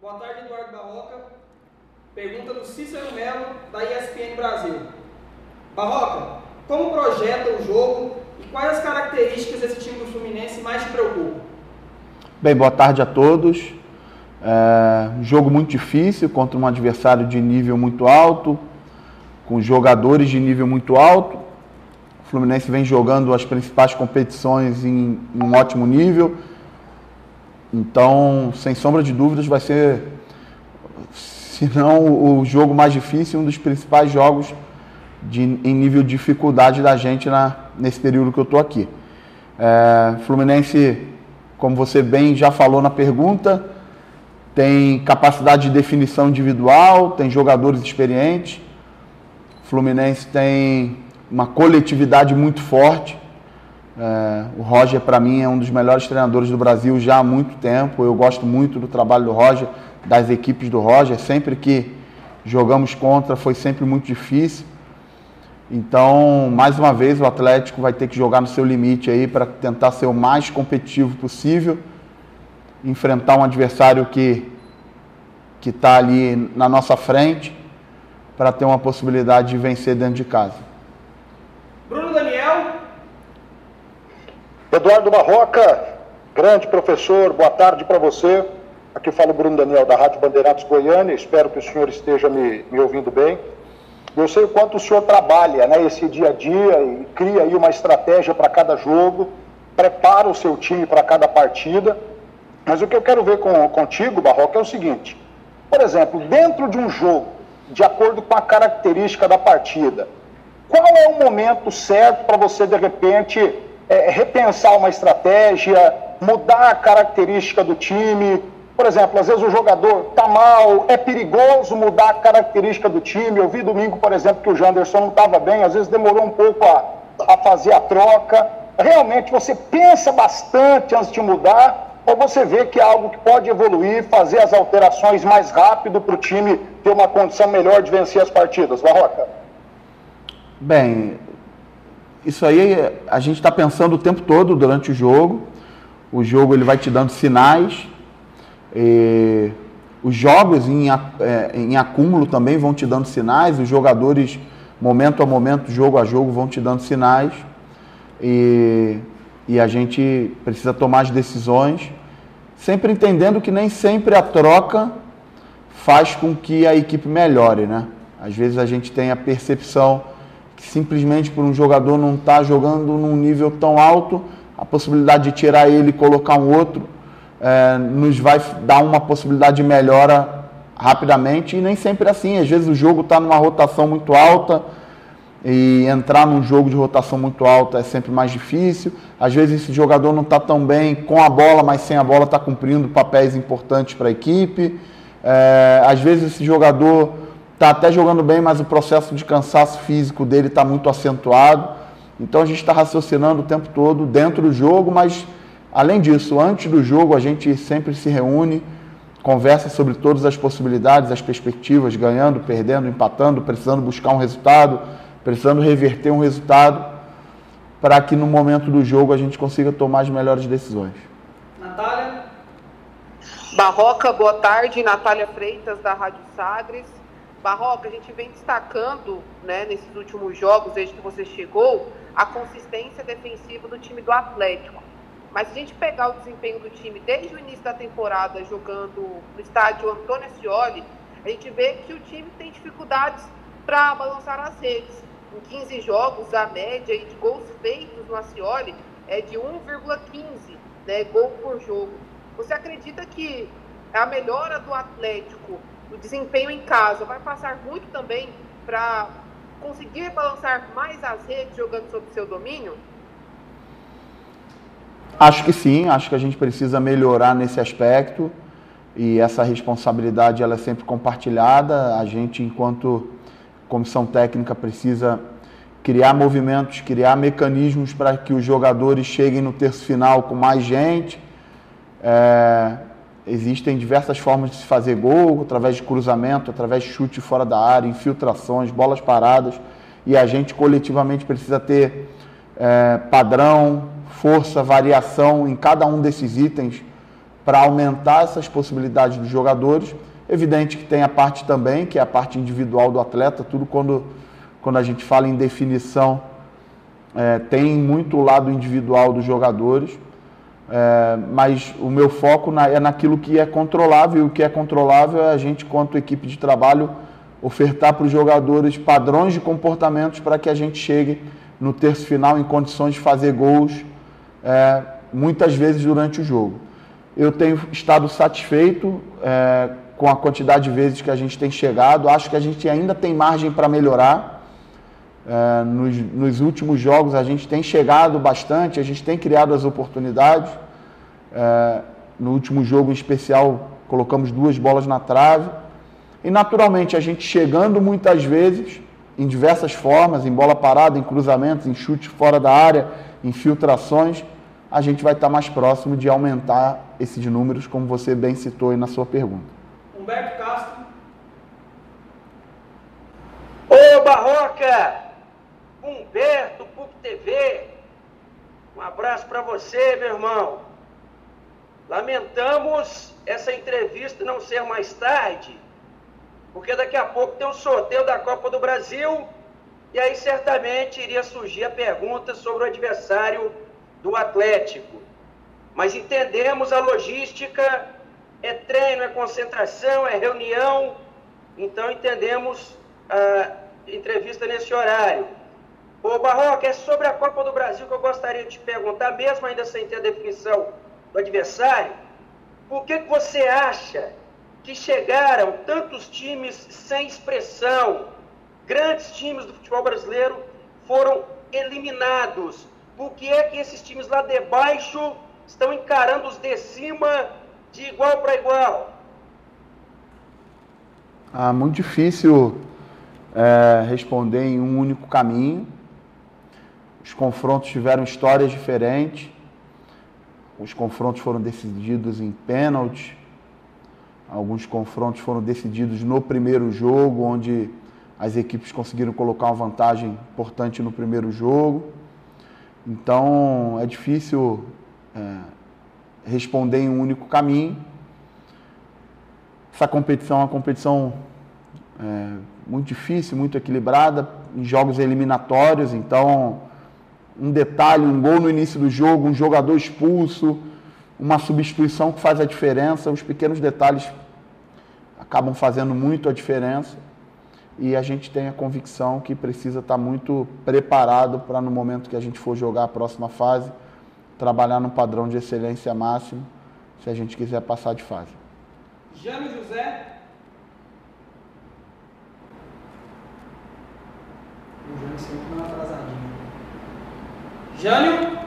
Boa tarde, Eduardo Barroca. Pergunta do Cícero Melo, da ESPN Brasil. Barroca, como projeta o jogo e quais as características desse time do Fluminense mais te preocupam? Bem, boa tarde a todos. Um jogo muito difícil contra um adversário de nível muito alto, com jogadores de nível muito alto. O Fluminense vem jogando as principais competições em um ótimo nível. Então, sem sombra de dúvidas, vai ser, se não o jogo mais difícil, um dos principais jogos em nível de dificuldade da gente nesse período que eu estou aqui. Fluminense, como você bem já falou na pergunta, tem capacidade de definição individual, tem jogadores experientes. O Fluminense tem uma coletividade muito forte. O Roger, para mim, é um dos melhores treinadores do Brasil já há muito tempo. Eu gosto muito do trabalho do Roger, das equipes do Roger. Sempre que jogamos contra, foi sempre muito difícil. Então, mais uma vez, o Atlético vai ter que jogar no seu limite aí para tentar ser o mais competitivo possível, enfrentar um adversário que está ali na nossa frente, para ter uma possibilidade de vencer dentro de casa. Bruno Daniel. Eduardo Barroca, grande professor, boa tarde para você. Aqui fala o Bruno Daniel, da Rádio Bandeirantes Goiânia. Espero que o senhor esteja me ouvindo bem. Eu sei o quanto o senhor trabalha, né, esse dia a dia e cria aí uma estratégia para cada jogo, prepara o seu time para cada partida. Mas o que eu quero ver contigo, Barroca, é o seguinte. Por exemplo, dentro de um jogo, de acordo com a característica da partida, qual é o momento certo para você, de repente, repensar uma estratégia, mudar a característica do time? Por exemplo, às vezes o jogador está mal, é perigoso mudar a característica do time. Eu vi domingo, por exemplo, que o Janderson não estava bem, às vezes demorou um pouco a fazer a troca. Realmente você pensa bastante antes de mudar, ou você vê que é algo que pode evoluir, fazer as alterações mais rápido para o time ter uma condição melhor de vencer as partidas? Barroca? Bem, isso aí a gente está pensando o tempo todo durante o jogo. O jogo ele vai te dando sinais. Os jogos em acúmulo também vão te dando sinais. Os jogadores, momento a momento, jogo a jogo, vão te dando sinais. E a gente precisa tomar as decisões, sempre entendendo que nem sempre a troca faz com que a equipe melhore, né? Às vezes a gente tem a percepção que simplesmente por um jogador não estar jogando num nível tão alto, a possibilidade de tirar ele e colocar um outro nos vai dar uma possibilidade de melhora rapidamente, e nem sempre é assim. Às vezes o jogo está numa rotação muito alta, e entrar num jogo de rotação muito alta é sempre mais difícil. Às vezes esse jogador não está tão bem com a bola, mas sem a bola está cumprindo papéis importantes para a equipe. Às vezes esse jogador está até jogando bem, mas o processo de cansaço físico dele está muito acentuado. Então a gente está raciocinando o tempo todo dentro do jogo, mas além disso, antes do jogo a gente sempre se reúne, conversa sobre todas as possibilidades, as perspectivas, ganhando, perdendo, empatando, precisando buscar um resultado, precisando reverter um resultado, para que no momento do jogo a gente consiga tomar as melhores decisões. Natália. Barroca, boa tarde. Natália Freitas, da Rádio Sagres. Barroca, a gente vem destacando, né, nesses últimos jogos, desde que você chegou, a consistência defensiva do time do Atlético. Mas se a gente pegar o desempenho do time desde o início da temporada, jogando no estádio Antônio Ascioli, a gente vê que o time tem dificuldades para balançar as redes. Em 15 jogos, a média de gols feitos no Ascioli é de 1,15, né, gol por jogo. Você acredita que a melhora do Atlético, o desempenho em casa, vai passar muito também para conseguir balançar mais as redes jogando sob seu domínio? Acho que sim, acho que a gente precisa melhorar nesse aspecto, e essa responsabilidade ela é sempre compartilhada. A gente, enquanto comissão técnica, precisa criar movimentos, criar mecanismos para que os jogadores cheguem no terço final com mais gente. Existem diversas formas de se fazer gol, através de cruzamento, através de chute fora da área, infiltrações, bolas paradas, e a gente coletivamente precisa ter padrão, força, variação em cada um desses itens para aumentar essas possibilidades dos jogadores. Evidente que tem a parte também, que é a parte individual do atleta, tudo quando a gente fala em definição, tem muito o lado individual dos jogadores, mas o meu foco é naquilo que é controlável, e o que é controlável é a gente, quanto equipe de trabalho, ofertar para os jogadores padrões de comportamentos para que a gente chegue no terço final em condições de fazer gols muitas vezes durante o jogo. Eu tenho estado satisfeito com a quantidade de vezes que a gente tem chegado. Acho que a gente ainda tem margem para melhorar. Nos últimos jogos a gente tem chegado bastante, a gente tem criado as oportunidades. No último jogo em especial colocamos 2 bolas na trave. E naturalmente a gente chegando muitas vezes, em diversas formas, em bola parada, em cruzamentos, em chute fora da área, em filtrações, a gente vai estar mais próximo de aumentar esses números, como você bem citou aí na sua pergunta. Humberto Castro. Ô Barroca, Humberto, PUC TV, um abraço para você, meu irmão. Lamentamos essa entrevista não ser mais tarde, porque daqui a pouco tem o sorteio da Copa do Brasil, e aí certamente iria surgir a pergunta sobre o adversário do Atlético. Mas entendemos a logística, é treino, é concentração, é reunião, então entendemos a entrevista nesse horário. Ô Barroca, é sobre a Copa do Brasil que eu gostaria de te perguntar, mesmo ainda sem ter a definição do adversário, por que você acha que chegaram tantos times sem expressão, grandes times do futebol brasileiro foram eliminados? Por que é que esses times lá de baixo estão encarando os de cima de igual para igual? Muito difícil responder em um único caminho. Os confrontos tiveram histórias diferentes. Os confrontos foram decididos em pênalti. Alguns confrontos foram decididos no primeiro jogo, onde as equipes conseguiram colocar uma vantagem importante no primeiro jogo. Então, é difícil responder em um único caminho. Essa competição é uma competição muito difícil, muito equilibrada, em jogos eliminatórios. Então, um detalhe, um gol no início do jogo, um jogador expulso, uma substituição que faz a diferença. Os pequenos detalhes acabam fazendo muito a diferença. E a gente tem a convicção que precisa estar muito preparado para, no momento que a gente for jogar a próxima fase, trabalhar num padrão de excelência máximo, se a gente quiser passar de fase. Jânio José. O Jânio sempre dá uma atrasadinha. Jânio.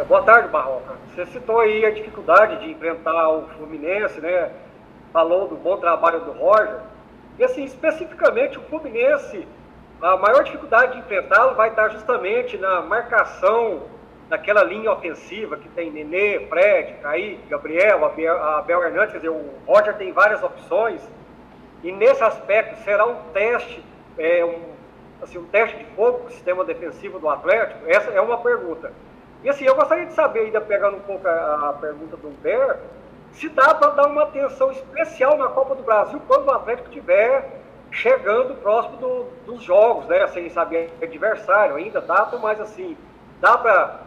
Boa tarde, Barroca. Você citou aí a dificuldade de enfrentar o Fluminense, né? Falou do bom trabalho do Roger. E assim, especificamente o Fluminense, a maior dificuldade de enfrentá-lo vai estar justamente na marcação daquela linha ofensiva que tem Nenê, Fred, Kaique, Gabriel, Abel Hernandes. Quer dizer, o Roger tem várias opções. E nesse aspecto será um teste, um teste de fogo para o sistema defensivo do Atlético? Essa é uma pergunta. E assim, eu gostaria de saber, ainda pegando um pouco a pergunta do Humberto, se dá para dar uma atenção especial na Copa do Brasil quando o Atlético estiver chegando próximo dos jogos, né? Sem saber adversário, ainda dá, mas assim, dá para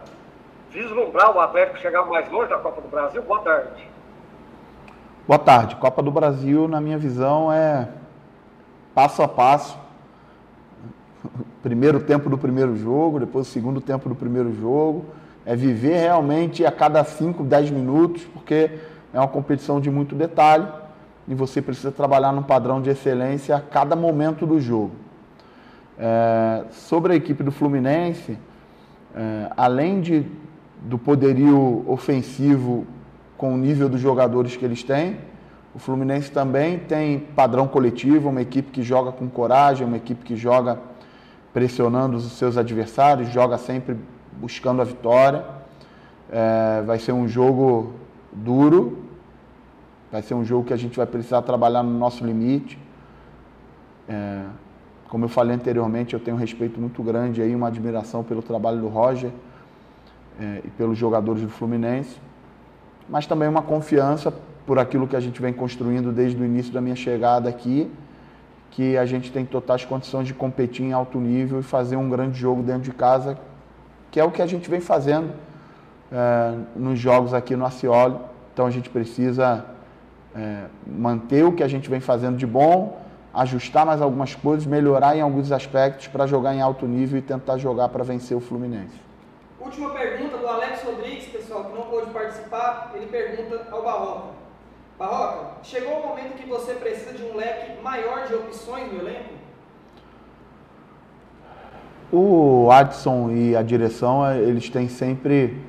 vislumbrar o Atlético chegar mais longe da Copa do Brasil? Boa tarde. Boa tarde. Copa do Brasil, na minha visão, é passo a passo. Primeiro tempo do primeiro jogo, depois o segundo tempo do primeiro jogo. É viver realmente a cada 5, 10 minutos, porque é uma competição de muito detalhe e você precisa trabalhar num padrão de excelência a cada momento do jogo. Sobre a equipe do Fluminense, além do poderio ofensivo com o nível dos jogadores que eles têm, o Fluminense também tem padrão coletivo, uma equipe que joga com coragem, uma equipe que joga pressionando os seus adversários, joga sempre buscando a vitória. Vai ser um jogo duro, vai ser um jogo que a gente vai precisar trabalhar no nosso limite. Como eu falei anteriormente, eu tenho um respeito muito grande aí, uma admiração pelo trabalho do Roger. e pelos jogadores do Fluminense, mas também uma confiança por aquilo que a gente vem construindo desde o início da minha chegada aqui, que a gente tem totais condições de competir em alto nível e fazer um grande jogo dentro de casa, que é o que a gente vem fazendo nos jogos aqui no Ascioli. Então a gente precisa manter o que a gente vem fazendo de bom, ajustar mais algumas coisas, melhorar em alguns aspectos para jogar em alto nível e tentar jogar para vencer o Fluminense. Última pergunta do Alex Rodrigues, pessoal, que não pôde participar. Ele pergunta ao Barroca. Barroca, chegou o momento que você precisa de um leque maior de opções no elenco? O Adson e a direção, eles têm sempre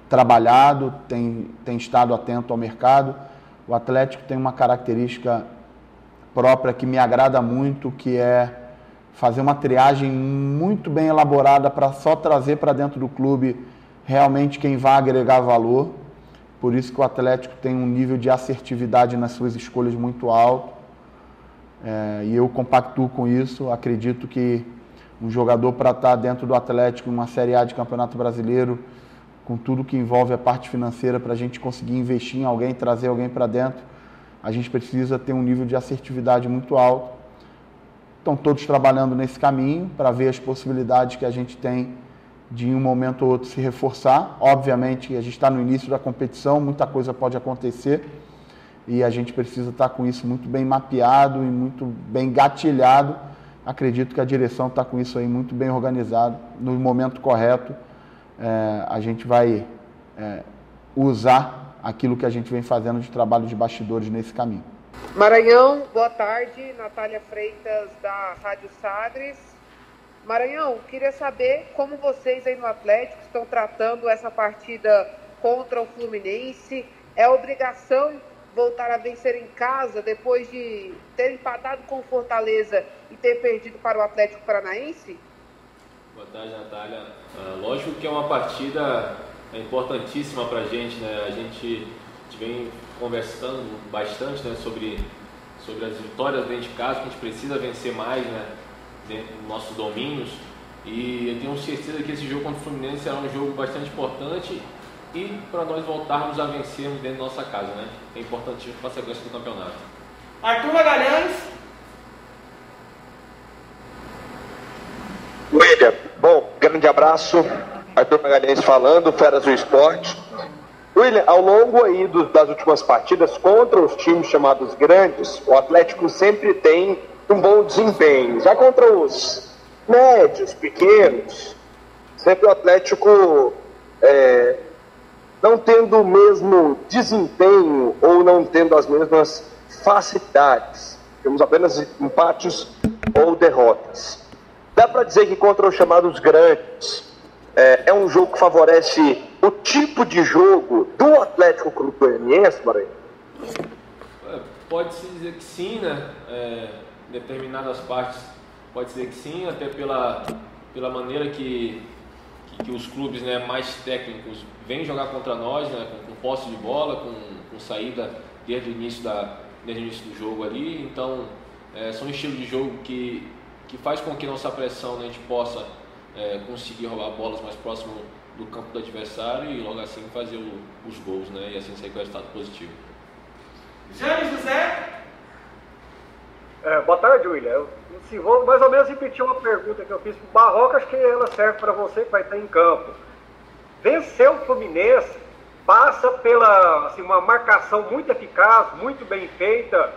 trabalhado, têm estado atento ao mercado. O Atlético tem uma característica própria que me agrada muito, que é fazer uma triagem muito bem elaborada para só trazer para dentro do clube realmente quem vai agregar valor. Por isso que o Atlético tem um nível de assertividade nas suas escolhas muito alto. E eu compactuo com isso. Acredito que um jogador para estar dentro do Atlético, numa Série A de Campeonato Brasileiro, com tudo que envolve a parte financeira, para a gente conseguir investir em alguém, trazer alguém para dentro, a gente precisa ter um nível de assertividade muito alto. Estão todos trabalhando nesse caminho para ver as possibilidades que a gente tem de em um momento ou outro se reforçar. Obviamente, a gente está no início da competição, muita coisa pode acontecer e a gente precisa estar com isso muito bem mapeado e muito bem gatilhado. Acredito que a direção está com isso aí muito bem organizado. No momento correto, a gente vai usar aquilo que a gente vem fazendo de trabalho de bastidores nesse caminho. Maranhão, boa tarde. Natália Freitas, da Rádio Sagres. Maranhão, queria saber como vocês aí no Atlético estão tratando essa partida contra o Fluminense. É obrigação voltar a vencer em casa depois de ter empatado com o Fortaleza e ter perdido para o Atlético Paranaense? Boa tarde, Natália. Lógico que é uma partida importantíssima para a gente, né? A gente vem conversando bastante, né, sobre as vitórias dentro de casa, que a gente precisa vencer mais, né, dentro dos nossos domínios. E eu tenho certeza que esse jogo contra o Fluminense será um jogo bastante importante e para nós voltarmos a vencermos dentro da nossa casa, né? É importantíssimo para a sequência do campeonato. Arthur Magalhães. William, bom, grande abraço. Arthur Magalhães falando, Feras do Esporte. William, ao longo aí das últimas partidas contra os times chamados grandes, o Atlético sempre tem um bom desempenho. Já contra os médios, pequenos, sempre o Atlético não tendo o mesmo desempenho ou não tendo as mesmas facilidades. Temos apenas empates ou derrotas. Dá para dizer que contra os chamados grandes é um jogo que favorece o tipo de jogo do Atlético Clube Goianiense, Maranhão? Pode-se dizer que sim, né? Determinadas partes pode dizer que sim, até pela maneira que os clubes, né, mais técnicos vêm jogar contra nós, né, com posse de bola, com saída desde o início do jogo ali. Então, são estilos de jogo que faz com que nossa pressão, né, a gente possa conseguir roubar bolas mais próximo do campo do adversário e logo assim fazer os gols, né, e assim sair com o resultado positivo. Jânio José. Boa tarde, William. Vou mais ou menos repetir uma pergunta que eu fiz para o Barroca, acho que ela serve para você que vai estar em campo. Vencer o Fluminense passa pela uma marcação muito eficaz, muito bem feita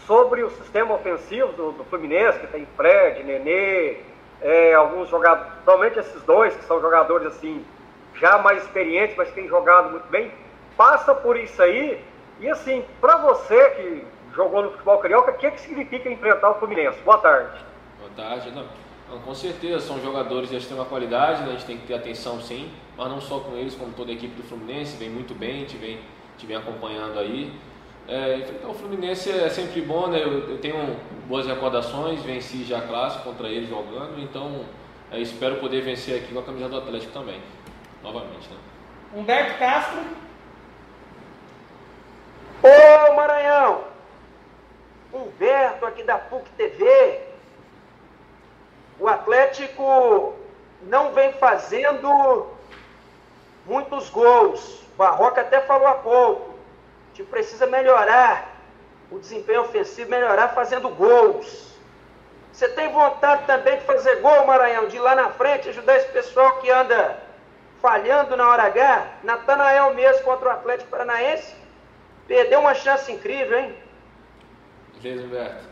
sobre o sistema ofensivo do Fluminense, que tem Fred, Nenê, alguns jogadores, principalmente esses dois, que são jogadores assim, já mais experientes, mas que têm jogado muito bem. Passa por isso aí. E assim, para você que jogou no futebol carioca, o que significa enfrentar o Fluminense? Boa tarde. Boa tarde. Não, com certeza, são jogadores de extrema qualidade, né? A gente tem que ter atenção sim, mas não só com eles, como toda a equipe do Fluminense, vem muito bem, te vem acompanhando aí. Enfrentar o Fluminense é sempre bom, né? Eu tenho boas recordações, venci já a classe contra eles jogando, então espero poder vencer aqui com a camisa do Atlético também, novamente, né? Humberto Castro. Ô Maranhão, Humberto aqui da PUC TV. O Atlético não vem fazendo muitos gols. O Barroca até falou há pouco. A gente precisa melhorar o desempenho ofensivo, melhorar fazendo gols. Você tem vontade também de fazer gol, Maranhão, de ir lá na frente, ajudar esse pessoal que anda falhando na hora H? Natanael mesmo contra o Atlético Paranaense perdeu uma chance incrível, hein? Beleza, Humberto.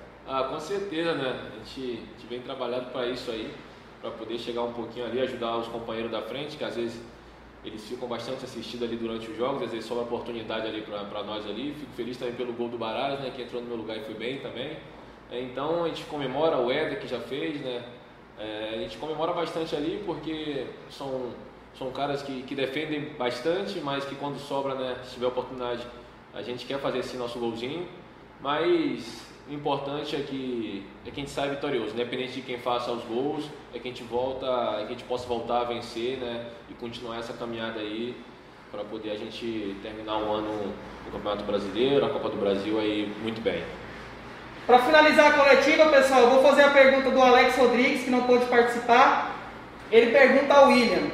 Com certeza, né? A gente vem trabalhando para isso aí, para poder chegar um pouquinho ali, ajudar os companheiros da frente, que às vezes eles ficam bastante assistidos ali durante os jogos, às vezes sobra oportunidade ali para nós ali. Fico feliz também pelo gol do Baralhas, né, que entrou no meu lugar e foi bem também. Então a gente comemora o Éder, que já fez, né? A gente comemora bastante ali porque são caras que defendem bastante, mas que quando sobra, né, se tiver oportunidade, a gente quer fazer esse nosso golzinho. Mas o importante é que a gente saia vitorioso, independente de quem faça os gols, é que a gente possa voltar a vencer, né, e continuar essa caminhada aí para poder a gente terminar o ano no Campeonato Brasileiro, a Copa do Brasil aí muito bem. Para finalizar a coletiva, pessoal, eu vou fazer a pergunta do Alex Rodrigues, que não pôde participar. Ele pergunta ao William: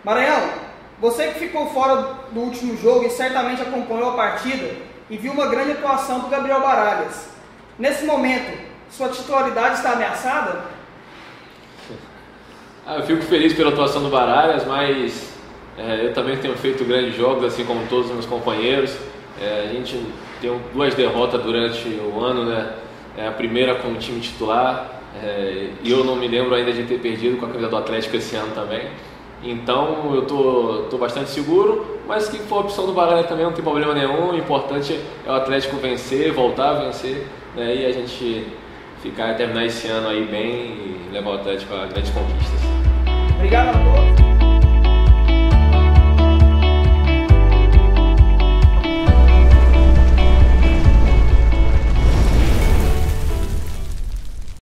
Maranhão, você que ficou fora do último jogo e certamente acompanhou a partida e viu uma grande atuação do Gabriel Baralhas, nesse momento, sua titularidade está ameaçada? Eu fico feliz pela atuação do Baralhas, mas eu também tenho feito grandes jogos, assim como todos os meus companheiros. A gente tem 2 derrotas durante o ano, né? A primeira com o time titular, e eu não me lembro ainda de ter perdido com a camisa do Atlético esse ano também. Então eu tô bastante seguro, mas que for a opção do Baralhas também não tem problema nenhum. O importante é o Atlético vencer, voltar a vencer, né? E a gente terminar esse ano aí bem e levar o Atlético a grandes conquistas. Obrigado a todos.